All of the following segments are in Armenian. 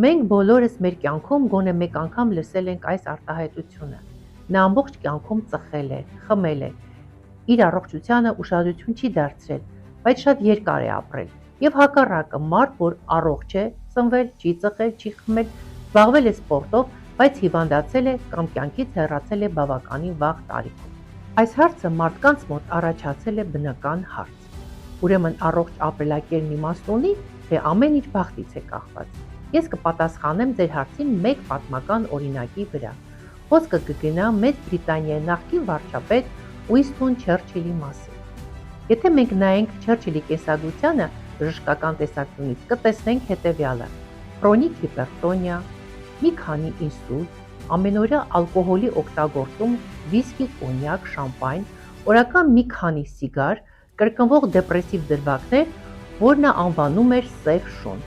Մենք բոլորս մեր կյանքում գոնե մեկ անգամ լսել ենք այս արտահայտությունը. նա ամբողջ կյանքում ծխել է, խմել է, իր առողջությանը ուշադրություն չի դարձրել, բայց շատ երկար է ապրել։ Եվ հակառակը, մարդ, որ առողջ է, ծնվել, չի ծխել, չի խմել, զբաղվել է սպորտով, բայց հիվանդացել է կամ կյանքից հեռացել է բավականին վաղ տարիքում։ Այս հարցը մարդկանց մոտ առաջացել է բնական հարց։ Ուրեմն առողջ ապրելակերպն իմաստ ունի, թե ամեն ինչ բախտից է կախված։ Ես կպատասխանեմ ձեր հարցին մեկ պատմական օրինակի վրա։ Խոսքը կգնա Մեծ Բրիտանիայի նախկին վարչապետ Ուինսթոն Չերչիլի մասին։ Եթե մենք նայենք Չերչիլի կենսագրությանը բժշկական տեսանկյունից, կտեսնենք հետևյալը. քրոնիկ հիպերտոնիա, մի քանի ինսուլտ, ամենօրյա ալկոհոլի օգտագործում, վիսկի, կոնյակ, շամպայն, օրական մի քանի սիգար, կրկնվող դեպրեսիվ դրվագներ, որ նա անվանում էր սև շուն։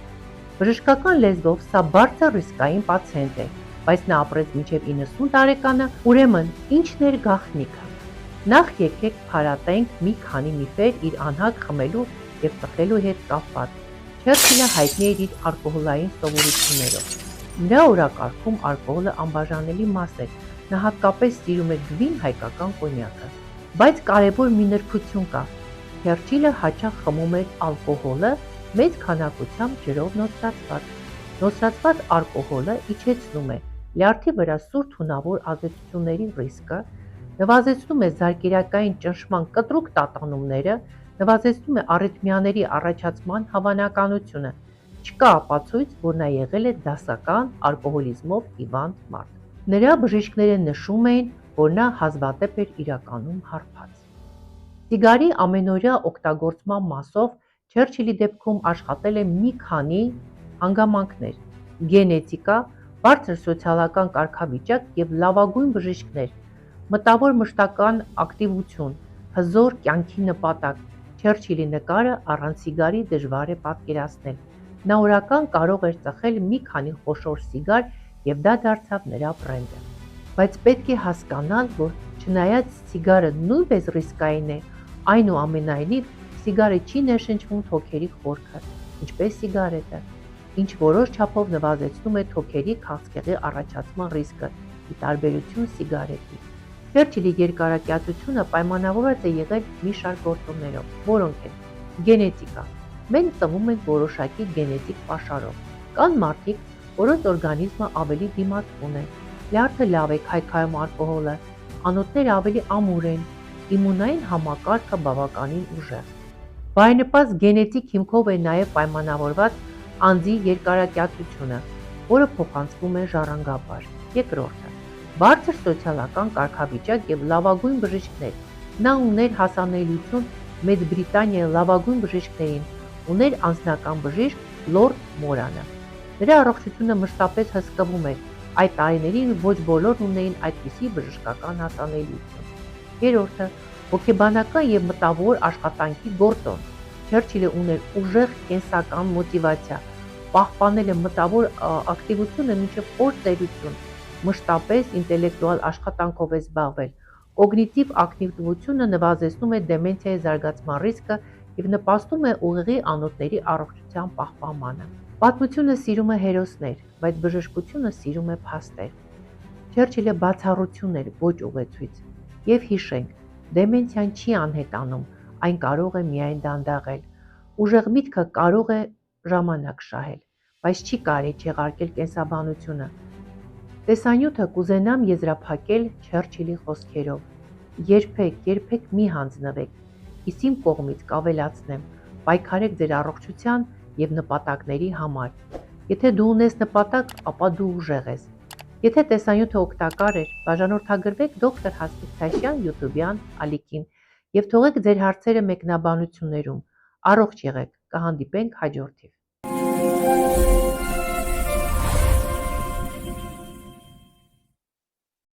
Բժշկական լեզվով սա բարձր ռիսկային պացիենտ է, բայց նա ապրեց մինչև 90 տարեկանը, ուրեմն ի՞նչն էր գաղտնիքը։ Նախ եկեք փարատենք մի քանի միֆեր իր անհագ խմելու և ծխելու հետ կապված։ Չերչիլը հայտնի էր իր ալկոհոլային սովորություններով։ Նրա օրակարգում ալկոհոլը անբաժանելի մաս էր, նա հատկապես սիրում էր գվին հայկական կոնյակը։ Բայց կարևոր մի նրբություն կա. Չերչիլը հաճախ խմում էր ալկոհոլը մեծ քանակությամբ ջրով նոսրացված։ Նոսրացված ալկոհոլը իջեցնում է լյարդի վրա սուր թունավոր ազդեցությունների ռիսկը, նվազեցնում է զարկերակային ճնշման կտրուկ տատանումները, նվազեցնում է առիթմիաների առաջացման հավանականությունը։ Չկա ապացույց, որ նա եղել է դասական ալկոհոլիզմով հիվանդ մարդ։ Նրա բժիշկները նշում էին, որ նա հազվադեպ էր իրականում հարբած։ Սիգարի ամենօրյա օգտագործման մասով Չերչիլի դեպքում աշխատել է մի քանի հանգամանքներ՝ գենետիկա, բարձր սոցիալական կարգավիճակ և լավագույն բժիշկներ, մտավոր մշտական ակտիվություն, հզոր կյանքի նպատակ։ Չերչիլի նկարը առանց սիգարի դժվար է պատկերացնել։ Նա օրական կարող էր ծխել մի քանի խոշոր սիգար և դա դարձավ նրա բրենդը։ Բայց պետք է հասկանալ, որ չնայած սիգարը նույնպես ռիսկային է, այնուամենայնիվ սիգարը չի ներշնչվում թոքերի խորքը, ինչպես սիգարետը, ինչ որոշ չափով նվազեցնում է թոքերի քաղցկեղի առաջացման ռիսկը, ի տարբերություն սիգարետի։ Չերչիլի երկարակյացությունը պայմանավորված է եղել մի շարք գործոններով, որոնք են գենետիկա։ Մենք ծնվում ենք որոշակի գենետիկ պաշարով։ Կան մարդիկ, որոնց օրգանիզմը ավելի դիմացկուն է, լյարդը լավ է քայքայում ալկոհոլը, անոթները ավելի ամուր են, իմունային համակարգը բավականին ուժեղ։ Բարենպաստ գենետիկ հիմքով է նաև պայմանավորված անձի երկարակյացությունը, որը փոխանցվում է ժառանգաբար։ Երկրորդը՝ բարձր սոցիալական կարգավիճակ և լավագույն բժիշկներ։ Նա ուներ հասանելիություն Մեծ Բրիտանիայի լավագույն բժիշկներին, ուներ անձնական բժիշկ Լորդ Մորանը։ Նրա առողջությունը մշտապես հսկվում էր, այդ տարիներին ոչ բոլորն ունեին այդպիսի բժշկական հասանելիություն։ Երրորդը՝ հոգեբանական և մտավոր աշխատանքի գործոն։ Չերչիլը ուներ ուժեղ կենսական մոտիվացիա, պահպանել է մտավոր ակտիվությունը մինչև խոր ծերություն, մշտապես ինտելեկտուալ աշխատանքով է զբաղվել։ Կոգնիտիվ ակտիվությունը նվազեցնում է դեմենցիայի զարգացման ռիսկը և նպաստում է ուղեղի անոթների առողջության պահպանմանը։ Պատմությունը սիրում է հերոսներ, բայց բժշկությունը սիրում է փաստեր։ Չերչիլը բացառություն էր, ոչ ուղեցույց։ Եվ հիշենք, դեմենցիան չի անհետանում, այն կարող է միայն դանդաղել։ Ուժեղ միտքը կարող է ժամանակ շահել, բայց չի կարելի չեղարկել կենսաբանությունը։ Տեսանյութը կուզենամ եզրափակել Չերչիլի խոսքերով. երբեք մի հանձնվեք, իսկ իմ կողմից կավելացնեմ, պայքարեք ձեր առողջության և նպատակների համար։ Եթե դու ունես նպատակ, ապա դու ուժեղ ես։ Եթե տեսանյութը օգտակար էր, բաժանորդագրվեք Դոկտոր Հասմիկ Թաշյան յութուբյան ալիքին և թողեք ձեր հարցերը մեկնաբանություններում։ Առողջ եղեք, կհանդիպենք հաջորդիվ։